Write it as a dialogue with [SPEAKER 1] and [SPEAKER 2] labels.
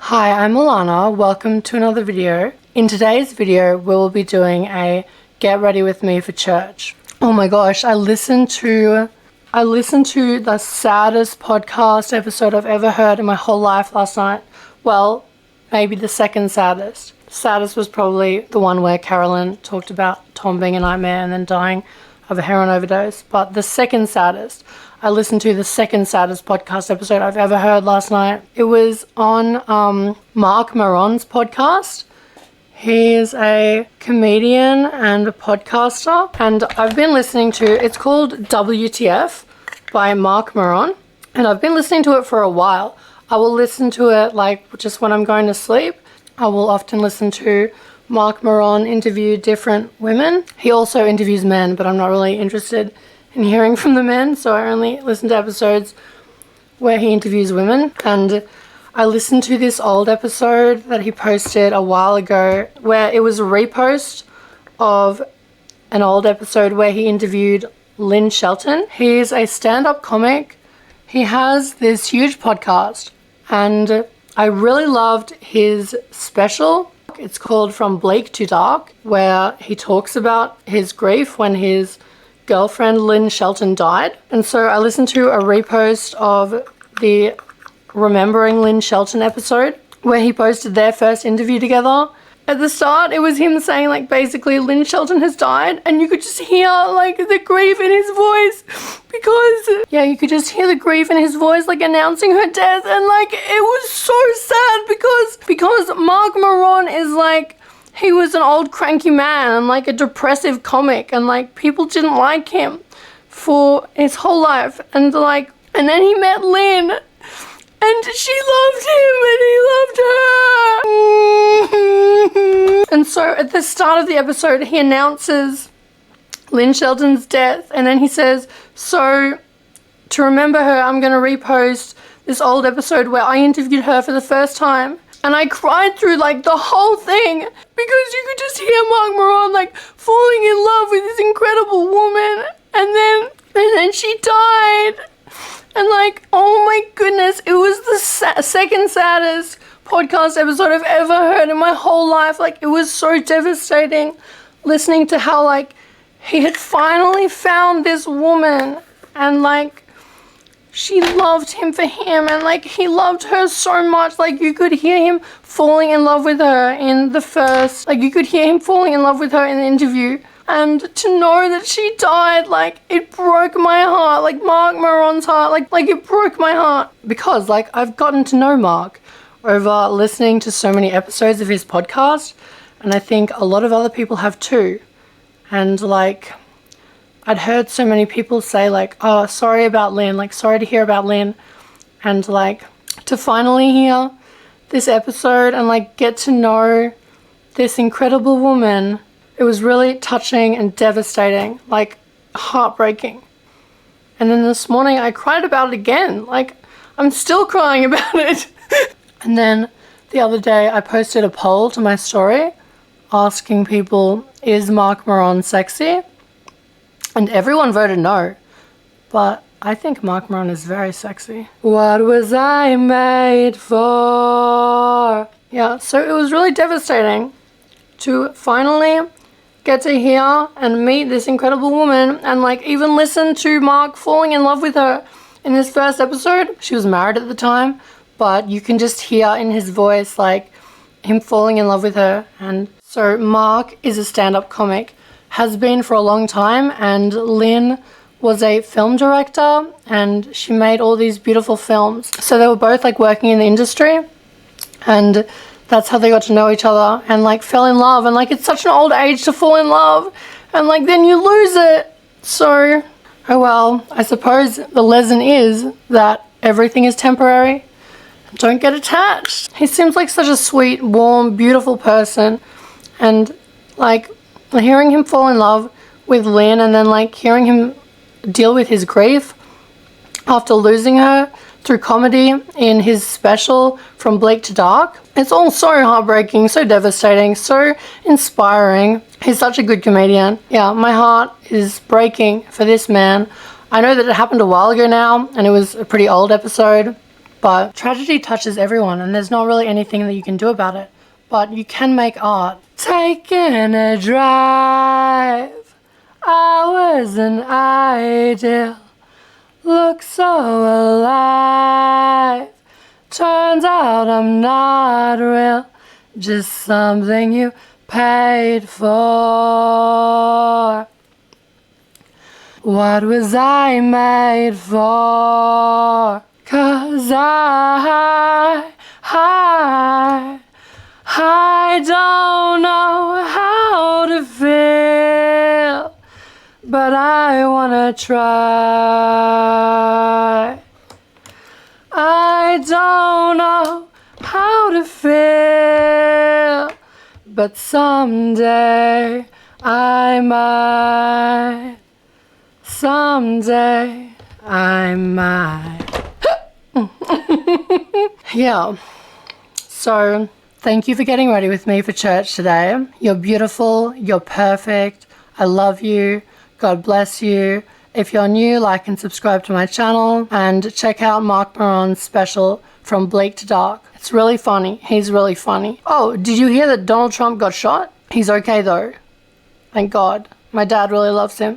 [SPEAKER 1] Hi, I'm Alana. Welcome to another video. In today's video, we'll be doing a get ready with me for church. Oh my gosh, I listened to the saddest podcast episode I've ever heard in my whole life last night. Well, maybe the second saddest. Saddest was probably the one where Carolyn talked about Tom being a nightmare and then dying of a heroin overdose. But the second saddest, I listened to the second saddest podcast episode I've ever heard last night. It was on Marc Maron's podcast. He is a comedian and a podcaster, and I've been listening to, it's called WTF by Marc Maron, and I've been listening to it for a while. I will listen to it like just when I'm going to sleep. I will often listen to Marc Maron interview different women. He also interviews men, but I'm not really interested in hearing from the men, so I only listen to episodes where he interviews women. And I listened to this old episode that he posted a while ago where it was a repost of an old episode where he interviewed Lynn Shelton. He's a stand-up comic. He has this huge podcast, and I really loved his special. It's called From Bleak to Dark, where he talks about his grief when his girlfriend Lynn Shelton died. And so I listened to a repost of the Remembering Lynn Shelton episode where he posted their first interview together. At the start, it was him saying, like, basically Lynn Shelton has died, and you could just hear, like, the grief in his voice because, yeah, you could just hear the grief in his voice, like, announcing her death, and, like, it was so sad because Marc Maron is, like, he was an old cranky man and, like, a depressive comic, and, like, people didn't like him for his whole life, and, like, and then he met Lynn, and she loved him, and he loved her. And so at the start of the episode, he announces Lynn Shelton's death, and then he says, so to remember her, I'm going to repost this old episode where I interviewed her for the first time. And I cried through, like, the whole thing because you could just hear Marc Maron, like, falling in love with this incredible woman. And then she died. And, like, oh my goodness, it was the second saddest podcast episode I've ever heard in my whole life. Like, it was so devastating listening to how, like, he had finally found this woman and, like, she loved him for him, and, like, he loved her so much. Like, you could hear him falling in love with her in the first, like, you could hear him falling in love with her in the interview. And to know that she died, like, it broke my heart, like Marc Maron's heart, like it broke my heart. Because, like, I've gotten to know Marc over listening to so many episodes of his podcast, and I think a lot of other people have too. And, like, I'd heard so many people say, like, oh, sorry about Lynn, like, sorry to hear about Lynn. And, like, to finally hear this episode and, like, get to know this incredible woman, it was really touching and devastating, like, heartbreaking. And then this morning I cried about it again. Like, I'm still crying about it. And then the other day I posted a poll to my story asking people, is Marc Maron sexy? And everyone voted no. But I think Marc Maron is very sexy. What was I made for? Yeah, so it was really devastating to finally get to hear and meet this incredible woman and, like, even listen to Marc falling in love with her in this first episode. She was married at the time, but you can just hear in his voice, like, him falling in love with her. And so Marc is a stand-up comic, has been for a long time, and Lynn was a film director and she made all these beautiful films. So they were both, like, working in the industry, and that's how they got to know each other and, like, fell in love. And, like, it's such an old age to fall in love, and, like, then you lose it. So, oh well, I suppose the lesson is that everything is temporary. Don't get attached. He seems like such a sweet, warm, beautiful person, and, like, hearing him fall in love with Lynn and then, like, hearing him deal with his grief after losing her through comedy in his special From Bleak to Dark. It's all so heartbreaking, so devastating, so inspiring. He's such a good comedian. Yeah, my heart is breaking for this man. I know that it happened a while ago now, and it was a pretty old episode, But tragedy touches everyone, and there's not really anything that you can do about it. But you can make art. Taking a drive, hours an ideal, look so alive. Turns out I'm not real, just something you paid for. What was I made for? 'Cause I don't know how to feel, but I wanna try. I don't know how to feel, but someday I might. Someday I might. Yeah. So, thank you for getting ready with me for church today. You're beautiful. You're perfect. I love you. God bless you. If you're new, like and subscribe to my channel, and check out Marc Maron's special From Bleak to Dark. It's really funny. He's really funny. Oh, did you hear that Donald Trump got shot? He's okay though. Thank God. My dad really loves him.